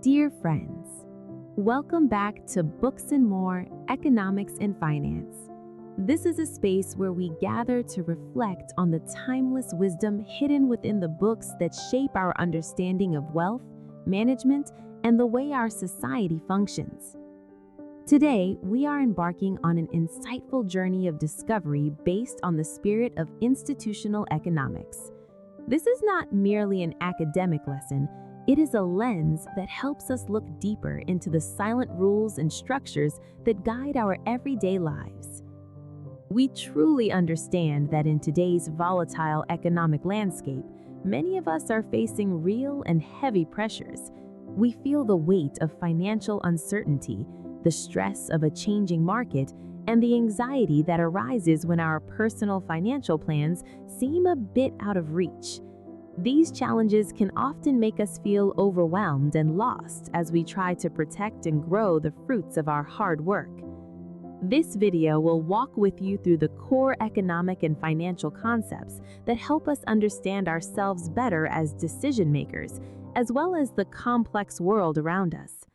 Dear friends, welcome back to Books and More, Economics and Finance. This is a space where we gather to reflect on the timeless wisdom hidden within the books that shape our understanding of wealth, management, and the way our society functions. Today, we are embarking on an insightful journey of discovery based on the spirit of institutional economics. This is not merely an academic lesson. It is a lens that helps us look deeper into the silent rules and structures that guide our everyday lives. We truly understand that in today's volatile economic landscape, many of us are facing real and heavy pressures. We feel the weight of financial uncertainty, the stress of a changing market, and the anxiety that arises when our personal financial plans seem a bit out of reach. These challenges can often make us feel overwhelmed and lost as we try to protect and grow the fruits of our hard work. This video will walk with you through the core economic and financial concepts that help us understand ourselves better as decision makers, as well as the complex world around us.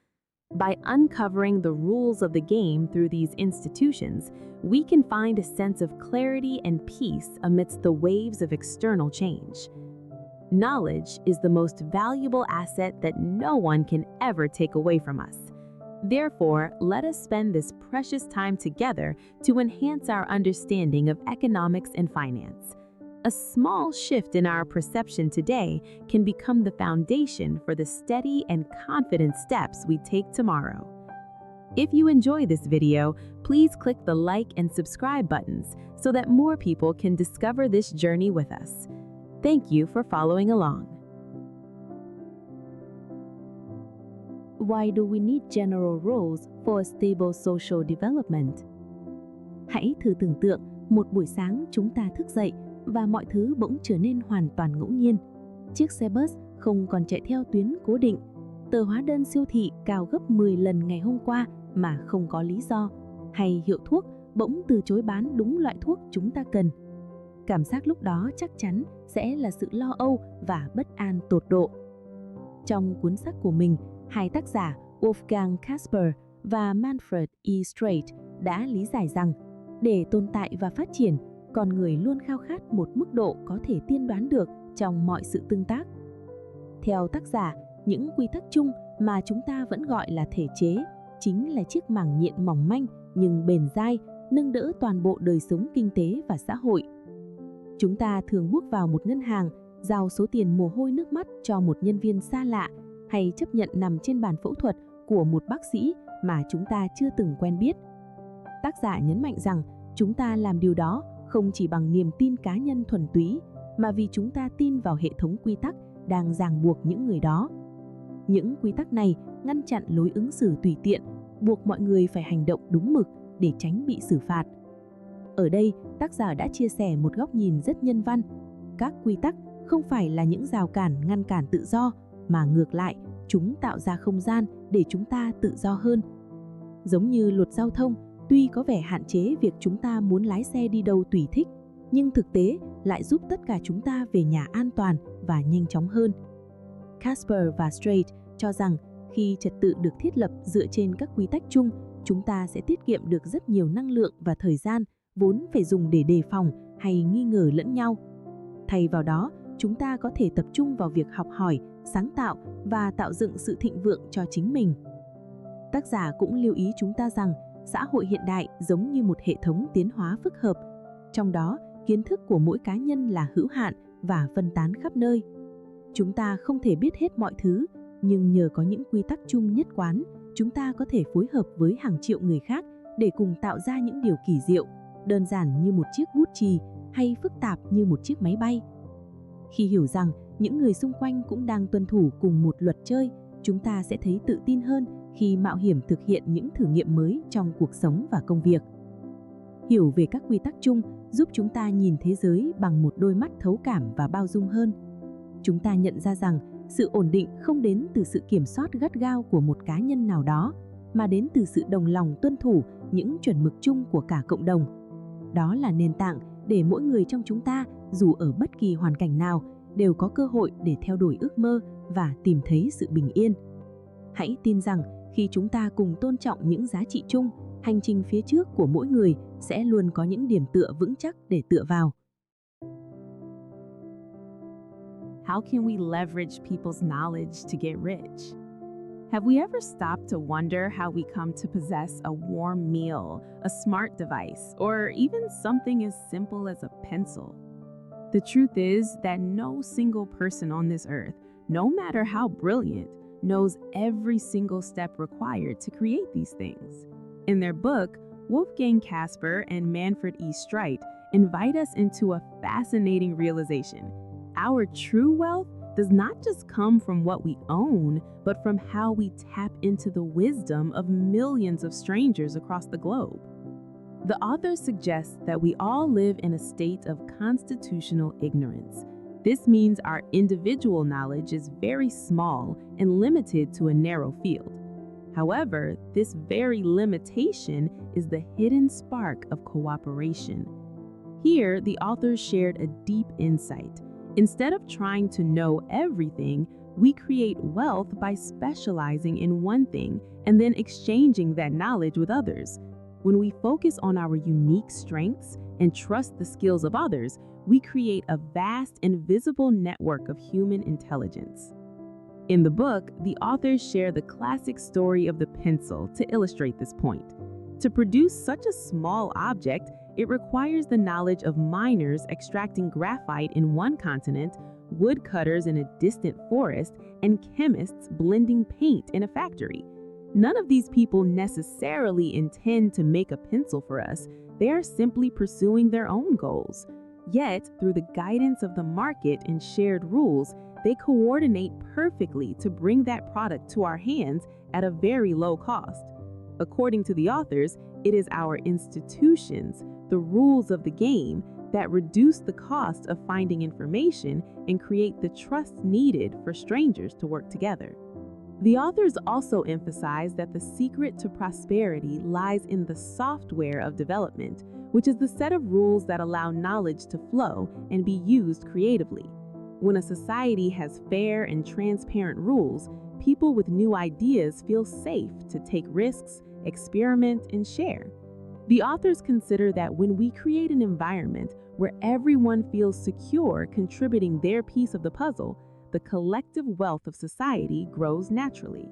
By uncovering the rules of the game through these institutions, we can find a sense of clarity and peace amidst the waves of external change. Knowledge is the most valuable asset that no one can ever take away from us. Therefore, let us spend this precious time together to enhance our understanding of economics and finance. A small shift in our perception today can become the foundation for the steady and confident steps we take tomorrow. If you enjoy this video, please click the like and subscribe buttons so that more people can discover this journey with us. Thank you for following along. Why do we need general rules for stable social development? Hãy thử tưởng tượng một buổi sáng chúng ta thức dậy và mọi thứ bỗng trở nên hoàn toàn ngẫu nhiên. Chiếc xe bus không còn chạy theo tuyến cố định. Tờ hóa đơn siêu thị cao gấp 10 lần ngày hôm qua mà không có lý do. Hay hiệu thuốc bỗng từ chối bán đúng loại thuốc chúng ta cần. Cảm giác lúc đó chắc chắn sẽ là sự lo âu và bất an tột độ. Trong cuốn sách của mình, hai tác giả Wolfgang Kasper và Manfred Streit đã lý giải rằng để tồn tại và phát triển, con người luôn khao khát một mức độ có thể tiên đoán được trong mọi sự tương tác. Theo tác giả, những quy tắc chung mà chúng ta vẫn gọi là thể chế chính là chiếc màng nhện mỏng manh nhưng bền dai, nâng đỡ toàn bộ đời sống kinh tế và xã hội. Chúng ta thường bước vào một ngân hàng, giao số tiền mồ hôi nước mắt cho một nhân viên xa lạ hay chấp nhận nằm trên bàn phẫu thuật của một bác sĩ mà chúng ta chưa từng quen biết. Tác giả nhấn mạnh rằng chúng ta làm điều đó không chỉ bằng niềm tin cá nhân thuần túy, mà vì chúng ta tin vào hệ thống quy tắc đang ràng buộc những người đó. Những quy tắc này ngăn chặn lối ứng xử tùy tiện, buộc mọi người phải hành động đúng mực để tránh bị xử phạt. Ở đây, tác giả đã chia sẻ một góc nhìn rất nhân văn. Các quy tắc không phải là những rào cản ngăn cản tự do, mà ngược lại, chúng tạo ra không gian để chúng ta tự do hơn. Giống như luật giao thông, tuy có vẻ hạn chế việc chúng ta muốn lái xe đi đâu tùy thích, nhưng thực tế lại giúp tất cả chúng ta về nhà an toàn và nhanh chóng hơn. Kasper và Streit cho rằng khi trật tự được thiết lập dựa trên các quy tắc chung, chúng ta sẽ tiết kiệm được rất nhiều năng lượng và thời gian vốn phải dùng để đề phòng hay nghi ngờ lẫn nhau. Thay vào đó, chúng ta có thể tập trung vào việc học hỏi, sáng tạo và tạo dựng sự thịnh vượng cho chính mình. Tác giả cũng lưu ý chúng ta rằng xã hội hiện đại giống như một hệ thống tiến hóa phức hợp. Trong đó, kiến thức của mỗi cá nhân là hữu hạn và phân tán khắp nơi. Chúng ta không thể biết hết mọi thứ, nhưng nhờ có những quy tắc chung nhất quán, chúng ta có thể phối hợp với hàng triệu người khác để cùng tạo ra những điều kỳ diệu, đơn giản như một chiếc bút chì hay phức tạp như một chiếc máy bay. Khi hiểu rằng những người xung quanh cũng đang tuân thủ cùng một luật chơi, chúng ta sẽ thấy tự tin hơn khi mạo hiểm thực hiện những thử nghiệm mới trong cuộc sống và công việc. Hiểu về các quy tắc chung giúp chúng ta nhìn thế giới bằng một đôi mắt thấu cảm và bao dung hơn. Chúng ta nhận ra rằng sự ổn định không đến từ sự kiểm soát gắt gao của một cá nhân nào đó, mà đến từ sự đồng lòng tuân thủ những chuẩn mực chung của cả cộng đồng. Đó là nền tảng để mỗi người trong chúng ta, dù ở bất kỳ hoàn cảnh nào, đều có cơ hội để theo đuổi ước mơ và tìm thấy sự bình yên. Hãy tin rằng khi chúng ta cùng tôn trọng những giá trị chung, hành trình phía trước của mỗi người sẽ luôn có những điểm tựa vững chắc để tựa vào. How can we leverage people's knowledge to get rich? Have we ever stopped to wonder how we come to possess a warm meal, a smart device, or even something as simple as a pencil? The truth is that no single person on this earth, no matter how brilliant, knows every single step required to create these things. In their book, Wolfgang Kasper and Manfred Streit invite us into a fascinating realization. Our true wealth does not just come from what we own, but from how we tap into the wisdom of millions of strangers across the globe. The author suggests that we all live in a state of constitutional ignorance. This means our individual knowledge is very small and limited to a narrow field. However, this very limitation is the hidden spark of cooperation. Here, the author shared a deep insight. Instead of trying to know everything, we create wealth by specializing in one thing and then exchanging that knowledge with others. When we focus on our unique strengths and trust the skills of others, we create a vast and visible network of human intelligence. In the book, the authors share the classic story of the pencil to illustrate this point. To produce such a small object, it requires the knowledge of miners extracting graphite in one continent, woodcutters in a distant forest, and chemists blending paint in a factory. None of these people necessarily intend to make a pencil for us. They are simply pursuing their own goals. Yet, through the guidance of the market and shared rules, they coordinate perfectly to bring that product to our hands at a very low cost. According to the authors, it is our institutions, the rules of the game, that reduce the cost of finding information and create the trust needed for strangers to work together. The authors also emphasize that the secret to prosperity lies in the software of development, which is the set of rules that allow knowledge to flow and be used creatively. When a society has fair and transparent rules, people with new ideas feel safe to take risks, experiment, and share. The authors consider that when we create an environment where everyone feels secure contributing their piece of the puzzle, the collective wealth of society grows naturally.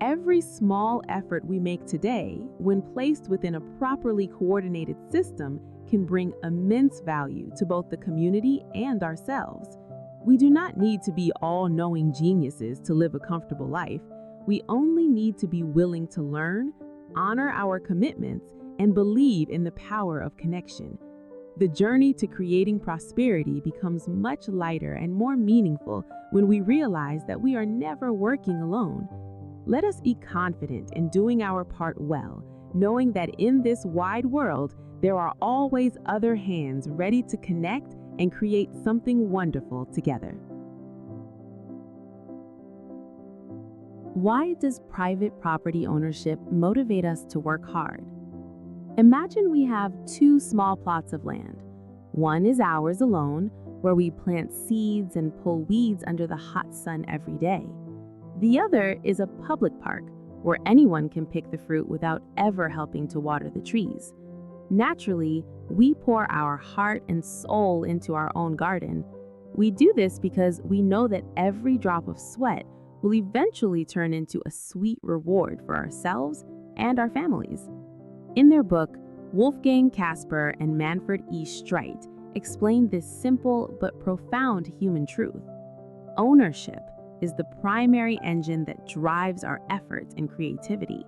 Every small effort we make today, when placed within a properly coordinated system, can bring immense value to both the community and ourselves. We do not need to be all-knowing geniuses to live a comfortable life. We only need to be willing to learn, honor our commitments, and believe in the power of connection. The journey to creating prosperity becomes much lighter and more meaningful when we realize that we are never working alone. Let us be confident in doing our part well, knowing that in this wide world, there are always other hands ready to connect and create something wonderful together. Why does private property ownership motivate us to work hard? Imagine we have two small plots of land. One is ours alone, where we plant seeds and pull weeds under the hot sun every day. The other is a public park, where anyone can pick the fruit without ever helping to water the trees. Naturally, we pour our heart and soul into our own garden. We do this because we know that every drop of sweat will eventually turn into a sweet reward for ourselves and our families. In their book, Wolfgang Kasper and Manfred Streit explain this simple but profound human truth. Ownership is the primary engine that drives our efforts and creativity.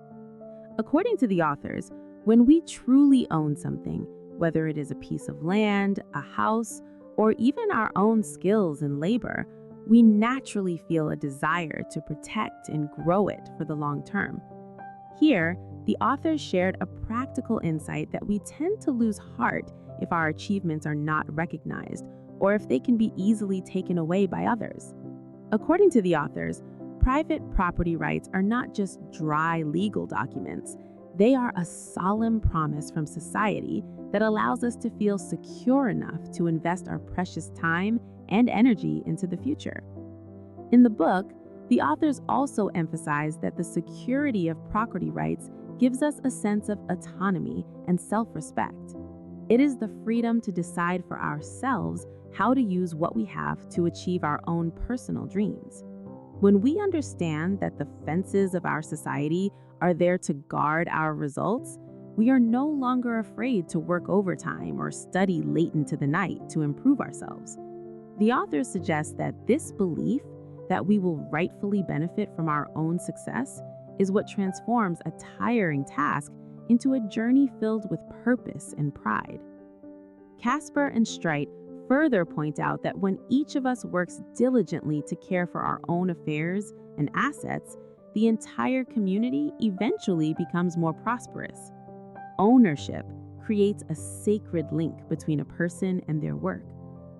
According to the authors, when we truly own something, whether it is a piece of land, a house, or even our own skills and labor, we naturally feel a desire to protect and grow it for the long term. Here, the authors shared a practical insight that we tend to lose heart if our achievements are not recognized or if they can be easily taken away by others. According to the authors, private property rights are not just dry legal documents. They are a solemn promise from society that allows us to feel secure enough to invest our precious time and energy into the future. In the book, The authors also emphasize that the security of property rights gives us a sense of autonomy and self-respect. It is the freedom to decide for ourselves how to use what we have to achieve our own personal dreams. When we understand that the fences of our society are there to guard our results, we are no longer afraid to work overtime or study late into the night to improve ourselves. The authors suggest that this belief that we will rightfully benefit from our own success is what transforms a tiring task into a journey filled with purpose and pride. Kasper and Streit further point out that when each of us works diligently to care for our own affairs and assets, the entire community eventually becomes more prosperous. Ownership creates a sacred link between a person and their work.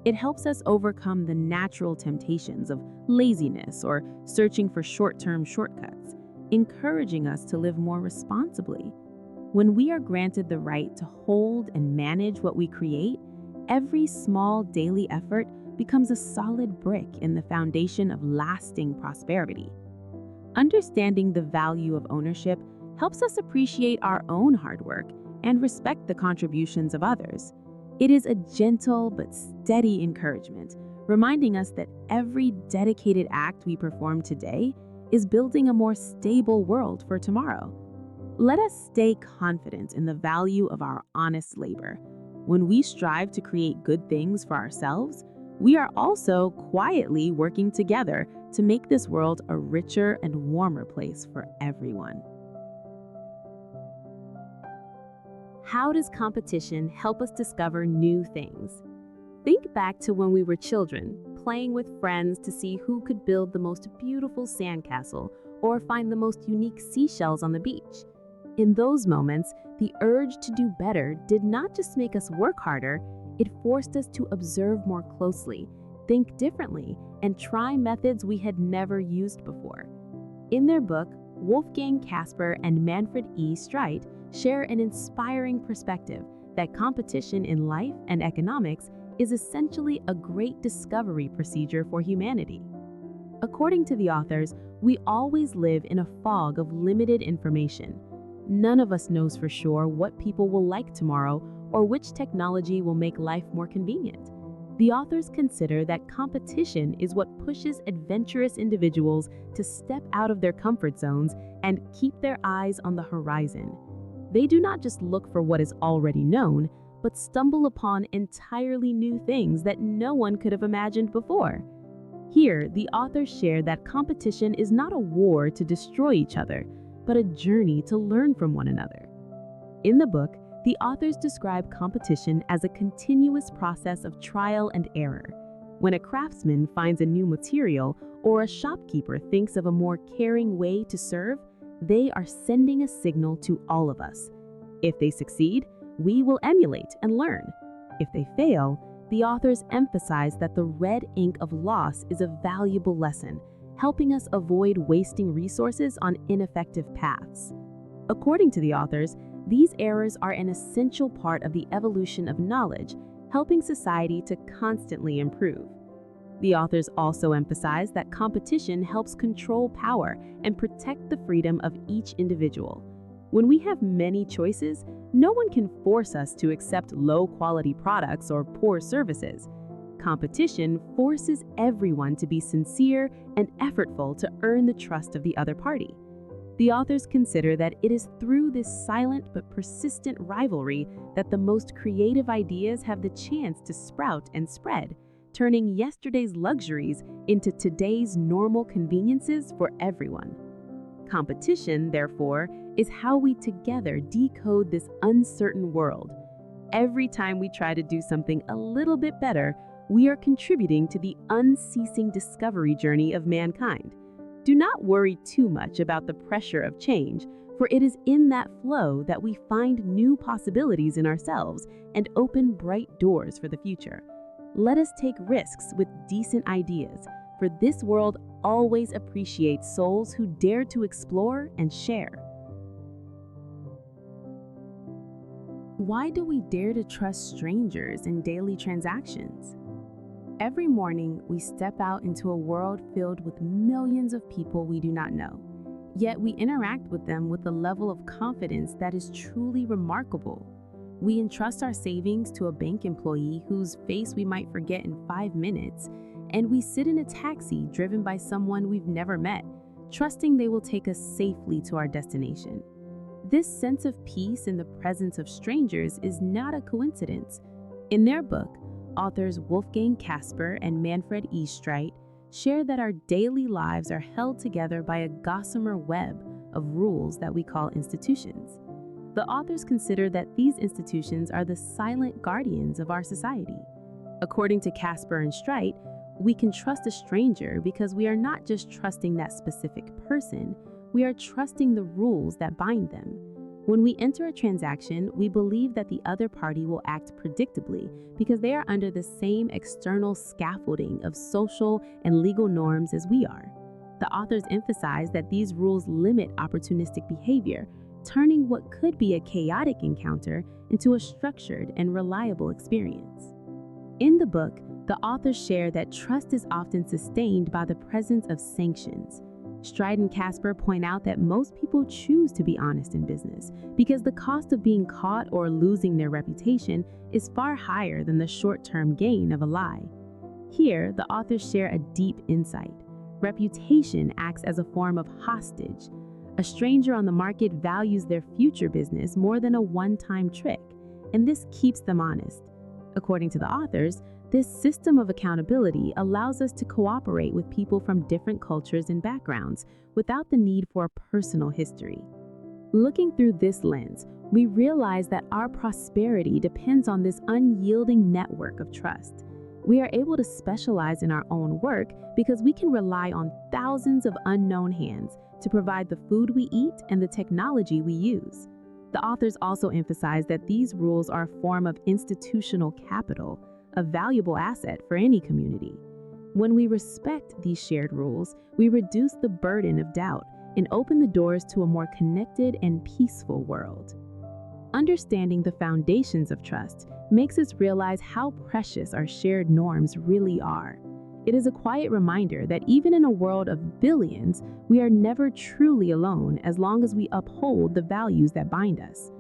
It helps us overcome the natural temptations of laziness or searching for short-term shortcuts, encouraging us to live more responsibly. When we are granted the right to hold and manage what we create, every small daily effort becomes a solid brick in the foundation of lasting prosperity. Understanding the value of ownership helps us appreciate our own hard work and respect the contributions of others. It is a gentle but steady encouragement, reminding us that every dedicated act we perform today is building a more stable world for tomorrow. Let us stay confident in the value of our honest labor. When we strive to create good things for ourselves, we are also quietly working together to make this world a richer and warmer place for everyone. How does competition help us discover new things? Think back to when we were children, playing with friends to see who could build the most beautiful sandcastle or find the most unique seashells on the beach. In those moments, the urge to do better did not just make us work harder, it forced us to observe more closely, think differently, and try methods we had never used before. In their book, Wolfgang, Kasper, and Manfred Streit share an inspiring perspective that competition in life and economics is essentially a great discovery procedure for humanity. According to the authors, we always live in a fog of limited information. None of us knows for sure what people will like tomorrow or which technology will make life more convenient. The authors consider that competition is what pushes adventurous individuals to step out of their comfort zones and keep their eyes on the horizon. They do not just look for what is already known, but stumble upon entirely new things that no one could have imagined before. Here, the authors share that competition is not a war to destroy each other, but a journey to learn from one another. In the book, the authors describe competition as a continuous process of trial and error. When a craftsman finds a new material or a shopkeeper thinks of a more caring way to serve, they are sending a signal to all of us. If they succeed, we will emulate and learn. If they fail, the authors emphasize that the red ink of loss is a valuable lesson, helping us avoid wasting resources on ineffective paths. According to the authors, these errors are an essential part of the evolution of knowledge, helping society to constantly improve. The authors also emphasize that competition helps control power and protect the freedom of each individual. When we have many choices, no one can force us to accept low-quality products or poor services. Competition forces everyone to be sincere and effortful to earn the trust of the other party. The authors consider that it is through this silent but persistent rivalry that the most creative ideas have the chance to sprout and spread, turning yesterday's luxuries into today's normal conveniences for everyone. Competition, therefore, is how we together decode this uncertain world. Every time we try to do something a little bit better, we are contributing to the unceasing discovery journey of mankind. Do not worry too much about the pressure of change, for it is in that flow that we find new possibilities in ourselves and open bright doors for the future. Let us take risks with decent ideas, for this world always appreciates souls who dare to explore and share. Why do we dare to trust strangers in daily transactions? Every morning, we step out into a world filled with millions of people we do not know. Yet we interact with them with a level of confidence that is truly remarkable. We entrust our savings to a bank employee whose face we might forget in 5 minutes, and we sit in a taxi driven by someone we've never met, trusting they will take us safely to our destination. This sense of peace in the presence of strangers is not a coincidence. In their book, authors Wolfgang Kasper and Manfred Streit share that our daily lives are held together by a gossamer web of rules that we call institutions. The authors consider that these institutions are the silent guardians of our society. According to Kasper and Streit, we can trust a stranger because we are not just trusting that specific person, we are trusting the rules that bind them. When we enter a transaction, we believe that the other party will act predictably because they are under the same external scaffolding of social and legal norms as we are. The authors emphasize that these rules limit opportunistic behavior, turning what could be a chaotic encounter into a structured and reliable experience. In the book, the authors share that trust is often sustained by the presence of sanctions. Streit and Kasper point out that most people choose to be honest in business because the cost of being caught or losing their reputation is far higher than the short-term gain of a lie. Here, the authors share a deep insight. Reputation acts as a form of hostage. A stranger on the market values their future business more than a one-time trick, and this keeps them honest. According to the authors, this system of accountability allows us to cooperate with people from different cultures and backgrounds without the need for a personal history. Looking through this lens, we realize that our prosperity depends on this unyielding network of trust. We are able to specialize in our own work because we can rely on thousands of unknown hands to provide the food we eat and the technology we use. The authors also emphasize that these rules are a form of institutional capital, a valuable asset for any community. When we respect these shared rules, we reduce the burden of doubt and open the doors to a more connected and peaceful world. Understanding the foundations of trust makes us realize how precious our shared norms really are. It is a quiet reminder that even in a world of billions, we are never truly alone as long as we uphold the values that bind us.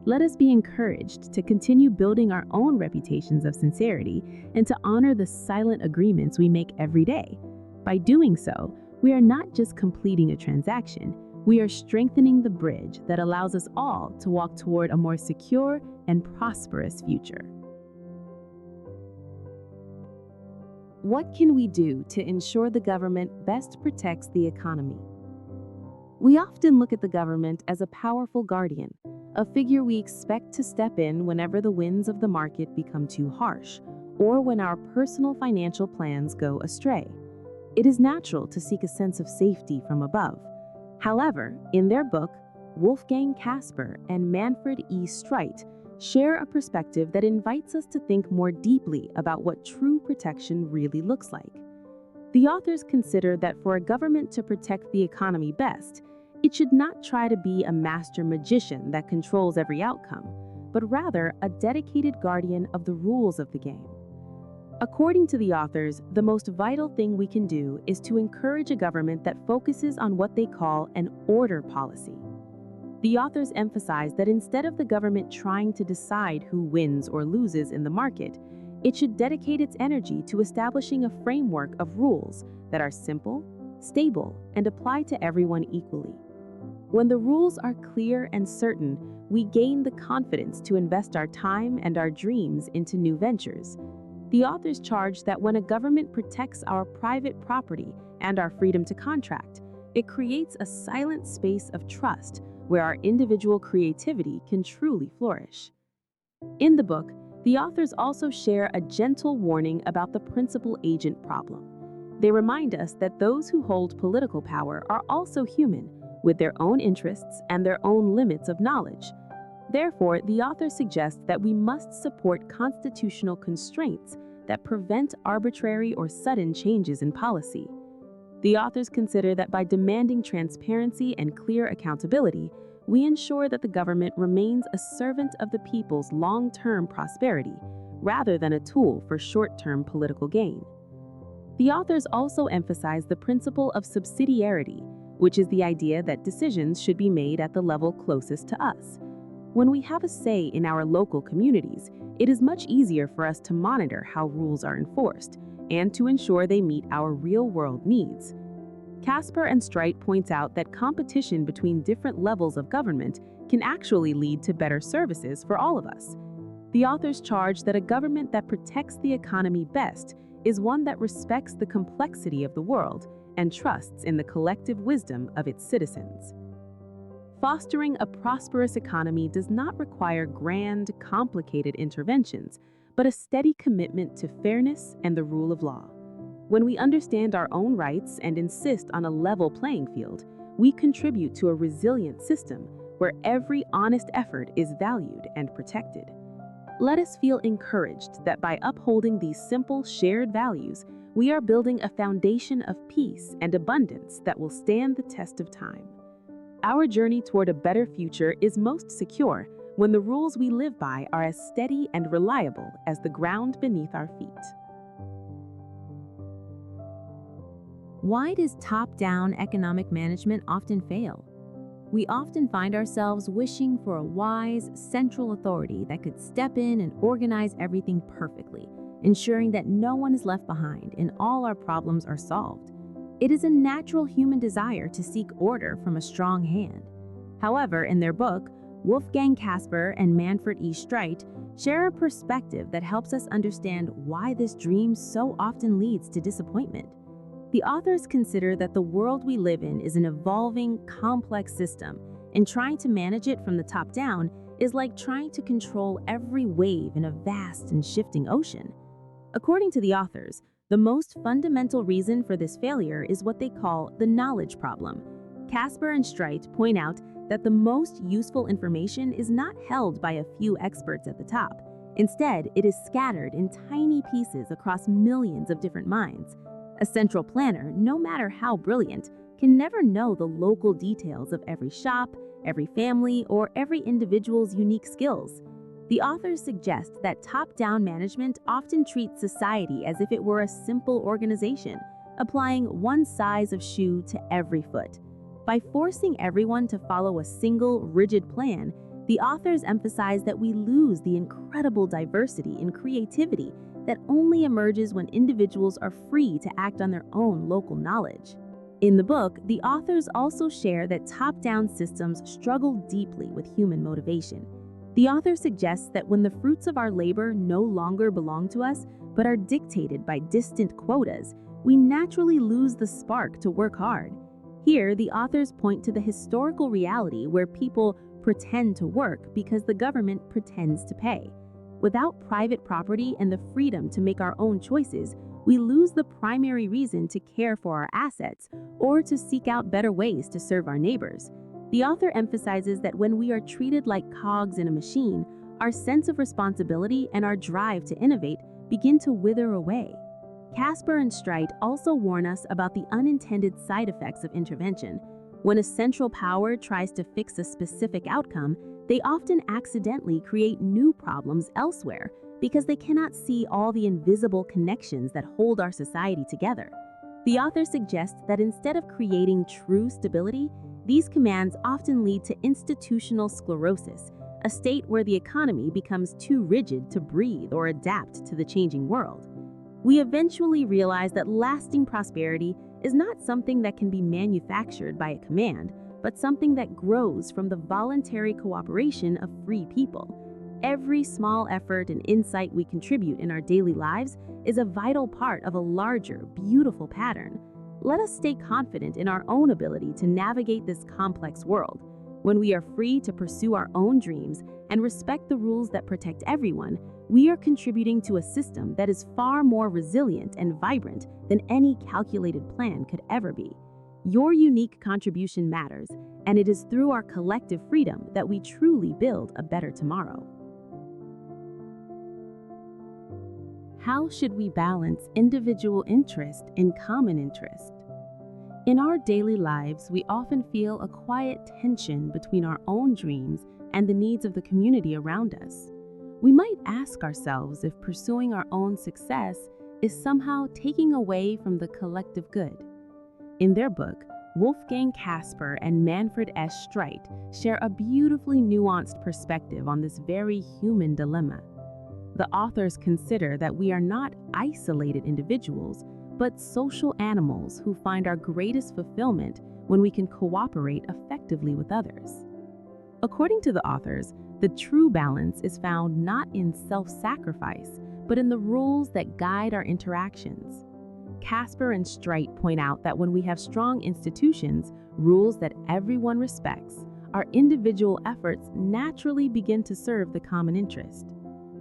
Let us be encouraged to continue building our own reputations of sincerity and to honor the silent agreements we make every day. By doing so, we are not just completing a transaction, we are strengthening the bridge that allows us all to walk toward a more secure and prosperous future. What can we do to ensure the government best protects the economy? We often look at the government as a powerful guardian, a figure we expect to step in whenever the winds of the market become too harsh, or when our personal financial plans go astray. It is natural to seek a sense of safety from above. However, in their book, Wolfgang Kasper and Manfred Streit share a perspective that invites us to think more deeply about what true protection really looks like. The authors consider that for a government to protect the economy best, it should not try to be a master magician that controls every outcome, but rather a dedicated guardian of the rules of the game. According to the authors, the most vital thing we can do is to encourage a government that focuses on what they call an order policy. The authors emphasize that instead of the government trying to decide who wins or loses in the market, it should dedicate its energy to establishing a framework of rules that are simple, stable, and apply to everyone equally. When the rules are clear and certain, we gain the confidence to invest our time and our dreams into new ventures. The authors charge that when a government protects our private property and our freedom to contract, it creates a silent space of trust where our individual creativity can truly flourish. In the book, the authors also share a gentle warning about the principal agent problem. They remind us that those who hold political power are also human, with their own interests and their own limits of knowledge. Therefore, the author suggests that we must support constitutional constraints that prevent arbitrary or sudden changes in policy. The authors consider that by demanding transparency and clear accountability, we ensure that the government remains a servant of the people's long-term prosperity, rather than a tool for short-term political gain. The authors also emphasize the principle of subsidiarity, which is the idea that decisions should be made at the level closest to us. When we have a say in our local communities, it is much easier for us to monitor how rules are enforced and to ensure they meet our real-world needs. Kasper and Streit points out that competition between different levels of government can actually lead to better services for all of us. The authors charge that a government that protects the economy best is one that respects the complexity of the world and trusts in the collective wisdom of its citizens. Fostering a prosperous economy does not require grand, complicated interventions, but a steady commitment to fairness and the rule of law. When we understand our own rights and insist on a level playing field, we contribute to a resilient system where every honest effort is valued and protected. Let us feel encouraged that by upholding these simple shared values, we are building a foundation of peace and abundance that will stand the test of time. Our journey toward a better future is most secure when the rules we live by are as steady and reliable as the ground beneath our feet. Why does top-down economic management often fail? We often find ourselves wishing for a wise, central authority that could step in and organize everything perfectly, ensuring that no one is left behind and all our problems are solved. It is a natural human desire to seek order from a strong hand. However, in their book, Wolfgang Kasper and Manfred Streit share a perspective that helps us understand why this dream so often leads to disappointment. The authors consider that the world we live in is an evolving, complex system, and trying to manage it from the top down is like trying to control every wave in a vast and shifting ocean. According to the authors, the most fundamental reason for this failure is what they call the knowledge problem. Kasper and Streit point out that the most useful information is not held by a few experts at the top. Instead, it is scattered in tiny pieces across millions of different minds. A central planner, no matter how brilliant, can never know the local details of every shop, every family, or every individual's unique skills. The authors suggest that top-down management often treats society as if it were a simple organization, applying one size of shoe to every foot. By forcing everyone to follow a single, rigid plan, the authors emphasize that we lose the incredible diversity and creativity that only emerges when individuals are free to act on their own local knowledge. In the book, the authors also share that top-down systems struggle deeply with human motivation. The author suggests that when the fruits of our labor no longer belong to us, but are dictated by distant quotas, we naturally lose the spark to work hard. Here, the authors point to the historical reality where people pretend to work because the government pretends to pay. Without private property and the freedom to make our own choices, we lose the primary reason to care for our assets or to seek out better ways to serve our neighbors. The author emphasizes that when we are treated like cogs in a machine, our sense of responsibility and our drive to innovate begin to wither away. Kasper and Streit also warn us about the unintended side effects of intervention. When a central power tries to fix a specific outcome, they often accidentally create new problems elsewhere because they cannot see all the invisible connections that hold our society together. The author suggests that instead of creating true stability, these commands often lead to institutional sclerosis, a state where the economy becomes too rigid to breathe or adapt to the changing world. We eventually realize that lasting prosperity is not something that can be manufactured by a command, but something that grows from the voluntary cooperation of free people. Every small effort and insight we contribute in our daily lives is a vital part of a larger, beautiful pattern. Let us stay confident in our own ability to navigate this complex world. When we are free to pursue our own dreams and respect the rules that protect everyone, we are contributing to a system that is far more resilient and vibrant than any calculated plan could ever be. Your unique contribution matters, and it is through our collective freedom that we truly build a better tomorrow. How should we balance individual interest and common interest? In our daily lives, we often feel a quiet tension between our own dreams and the needs of the community around us. We might ask ourselves if pursuing our own success is somehow taking away from the collective good. In their book, Wolfgang Kasper and Manfred Streit share a beautifully nuanced perspective on this very human dilemma. The authors consider that we are not isolated individuals, but social animals who find our greatest fulfillment when we can cooperate effectively with others. According to the authors, the true balance is found not in self-sacrifice, but in the rules that guide our interactions. Kasper and Streit point out that when we have strong institutions, rules that everyone respects, our individual efforts naturally begin to serve the common interest.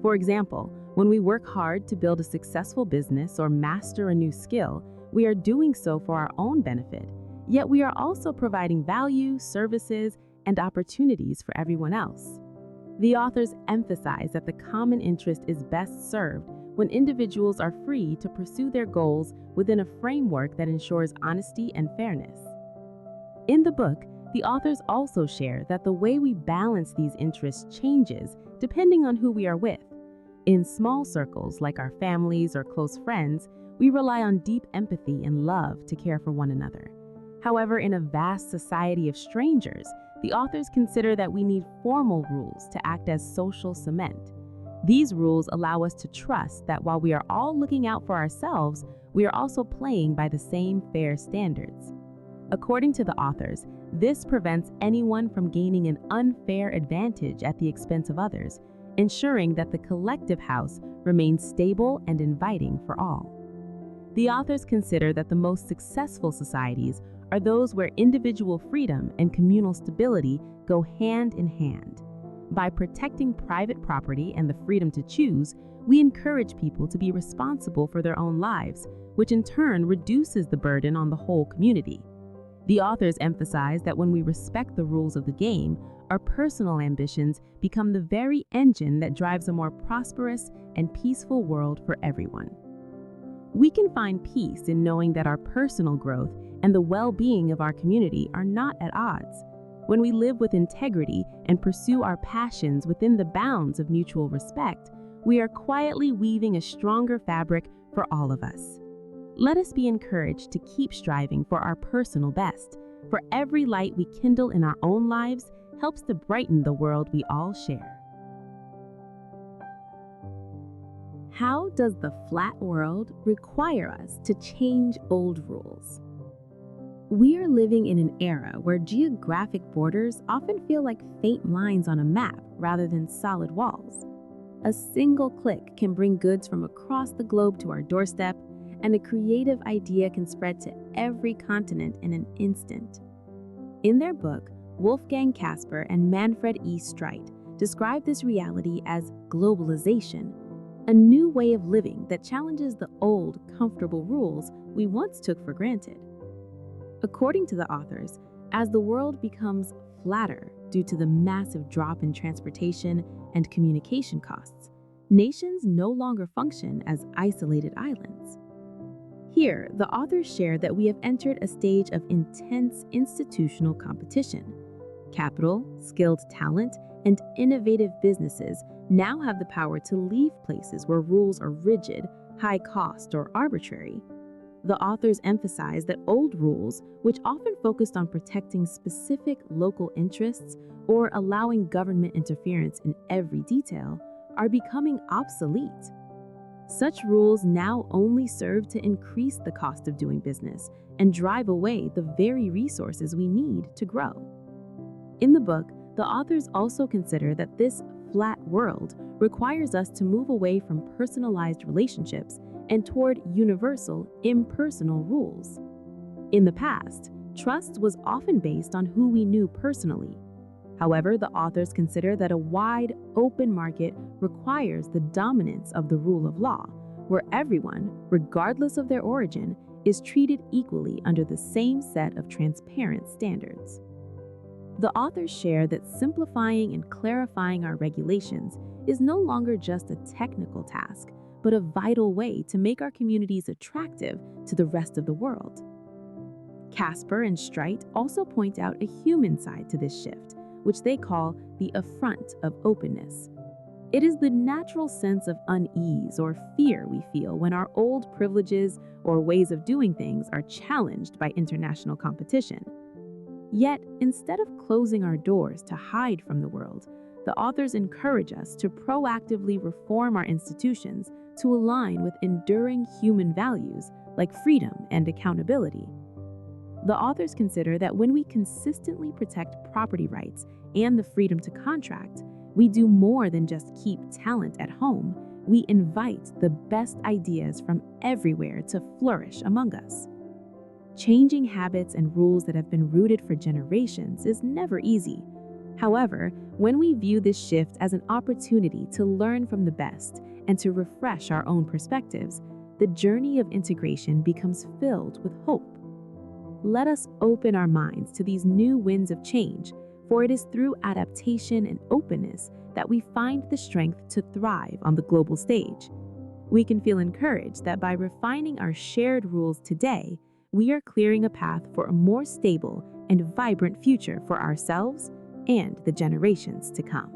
For example, when we work hard to build a successful business or master a new skill, we are doing so for our own benefit, yet we are also providing value, services, and opportunities for everyone else. The authors emphasize that the common interest is best served when individuals are free to pursue their goals within a framework that ensures honesty and fairness. In the book, the authors also share that the way we balance these interests changes depending on who we are with. In small circles like our families or close friends, we rely on deep empathy and love to care for one another. However, in a vast society of strangers, the authors consider that we need formal rules to act as social cement. These rules allow us to trust that while we are all looking out for ourselves, we are also playing by the same fair standards. According to the authors, this prevents anyone from gaining an unfair advantage at the expense of others, ensuring that the collective house remains stable and inviting for all. The authors consider that the most successful societies are those where individual freedom and communal stability go hand in hand. By protecting private property and the freedom to choose, we encourage people to be responsible for their own lives, which in turn reduces the burden on the whole community. The authors emphasize that when we respect the rules of the game, our personal ambitions become the very engine that drives a more prosperous and peaceful world for everyone. We can find peace in knowing that our personal growth and the well-being of our community are not at odds. When we live with integrity and pursue our passions within the bounds of mutual respect, we are quietly weaving a stronger fabric for all of us. Let us be encouraged to keep striving for our personal best, for every light we kindle in our own lives helps to brighten the world we all share. How does the flat world require us to change old rules? We are living in an era where geographic borders often feel like faint lines on a map rather than solid walls. A single click can bring goods from across the globe to our doorstep, and a creative idea can spread to every continent in an instant. In their book, Wolfgang Kasper and Manfred Streit describe this reality as globalization, a new way of living that challenges the old, comfortable rules we once took for granted. According to the authors, as the world becomes flatter due to the massive drop in transportation and communication costs, nations no longer function as isolated islands. Here, the authors share that we have entered a stage of intense institutional competition. Capital, skilled talent, and innovative businesses now have the power to leave places where rules are rigid, high cost, or arbitrary. The authors emphasize that old rules, which often focused on protecting specific local interests or allowing government interference in every detail, are becoming obsolete. Such rules now only serve to increase the cost of doing business and drive away the very resources we need to grow. In the book, the authors also consider that this flat world requires us to move away from personalized relationships and toward universal, impersonal rules. In the past, trust was often based on who we knew personally. However, the authors consider that a wide, open market requires the dominance of the rule of law, where everyone, regardless of their origin, is treated equally under the same set of transparent standards. The authors share that simplifying and clarifying our regulations is no longer just a technical task, but a vital way to make our communities attractive to the rest of the world. Kasper and Streit also point out a human side to this shift, which they call the affront of openness. It is the natural sense of unease or fear we feel when our old privileges or ways of doing things are challenged by international competition. Yet, instead of closing our doors to hide from the world, the authors encourage us to proactively reform our institutions to align with enduring human values like freedom and accountability. The authors consider that when we consistently protect property rights and the freedom to contract, we do more than just keep talent at home. We invite the best ideas from everywhere to flourish among us. Changing habits and rules that have been rooted for generations is never easy. However, when we view this shift as an opportunity to learn from the best and to refresh our own perspectives, the journey of integration becomes filled with hope. Let us open our minds to these new winds of change, for it is through adaptation and openness that we find the strength to thrive on the global stage. We can feel encouraged that by refining our shared rules today, we are clearing a path for a more stable and vibrant future for ourselves and the generations to come.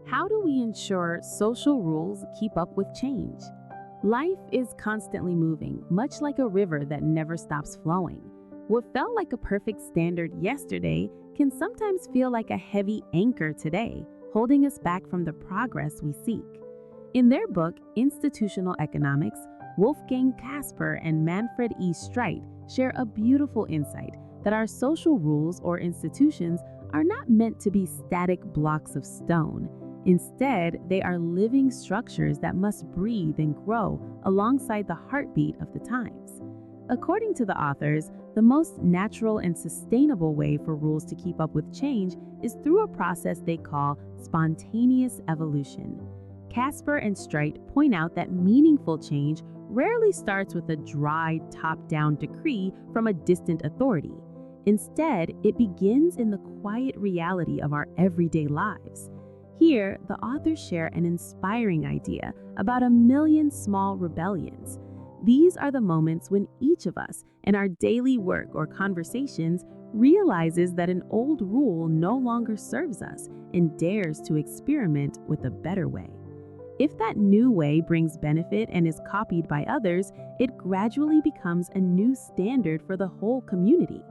How do we ensure social rules keep up with change? Life is constantly moving, much like a river that never stops flowing. What felt like a perfect standard yesterday can sometimes feel like a heavy anchor today, holding us back from the progress we seek. In their book, Institutional Economics, Wolfgang Kasper and Manfred Streit share a beautiful insight that our social rules or institutions are not meant to be static blocks of stone. Instead, they are living structures that must breathe and grow alongside the heartbeat of the times. According to the authors, the most natural and sustainable way for rules to keep up with change is through a process they call spontaneous evolution. Kasper and Streit point out that meaningful change rarely starts with a dry, top-down decree from a distant authority. Instead, it begins in the quiet reality of our everyday lives. Here, the authors share an inspiring idea about 1,000,000 small rebellions. These are the moments when each of us, in our daily work or conversations, realizes that an old rule no longer serves us and dares to experiment with a better way. If that new way brings benefit and is copied by others, it gradually becomes a new standard for the whole community.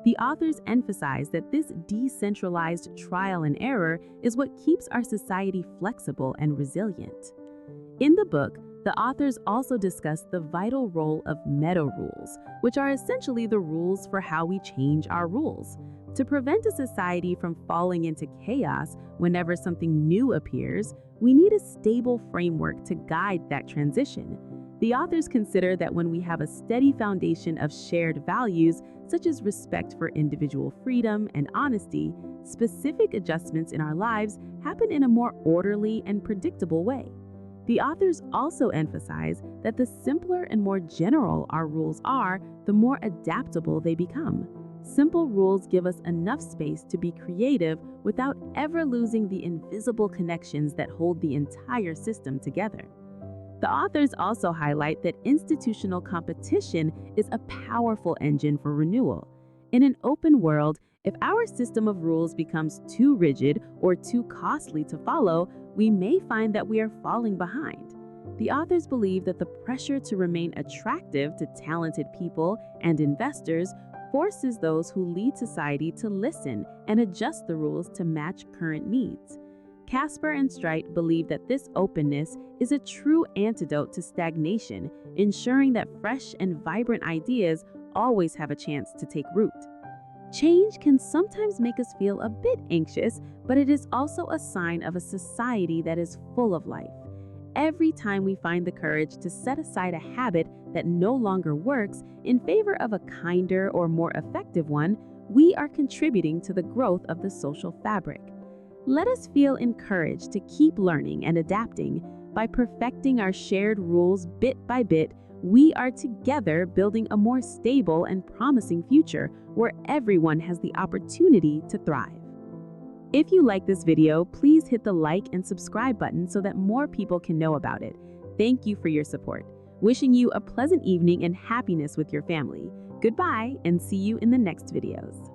The authors emphasize that this decentralized trial and error is what keeps our society flexible and resilient. In the book, the authors also discuss the vital role of meta rules, which are essentially the rules for how we change our rules. To prevent a society from falling into chaos whenever something new appears, we need a stable framework to guide that transition. The authors consider that when we have a steady foundation of shared values, such as respect for individual freedom and honesty, specific adjustments in our lives happen in a more orderly and predictable way. The authors also emphasize that the simpler and more general our rules are, the more adaptable they become. Simple rules give us enough space to be creative without ever losing the invisible connections that hold the entire system together. The authors also highlight that institutional competition is a powerful engine for renewal. In an open world, if our system of rules becomes too rigid or too costly to follow, we may find that we are falling behind. The authors believe that the pressure to remain attractive to talented people and investors forces those who lead society to listen and adjust the rules to match current needs. Kasper and Streit believe that this openness is a true antidote to stagnation, ensuring that fresh and vibrant ideas always have a chance to take root. Change can sometimes make us feel a bit anxious, but it is also a sign of a society that is full of life. Every time we find the courage to set aside a habit that no longer works in favor of a kinder or more effective one, we are contributing to the growth of the social fabric. Let us feel encouraged to keep learning and adapting. By perfecting our shared rules bit by bit, we are together building a more stable and promising future where everyone has the opportunity to thrive. If you like this video, please hit the like and subscribe button so that more people can know about it. Thank you for your support. Wishing you a pleasant evening and happiness with your family. Goodbye and see you in the next videos.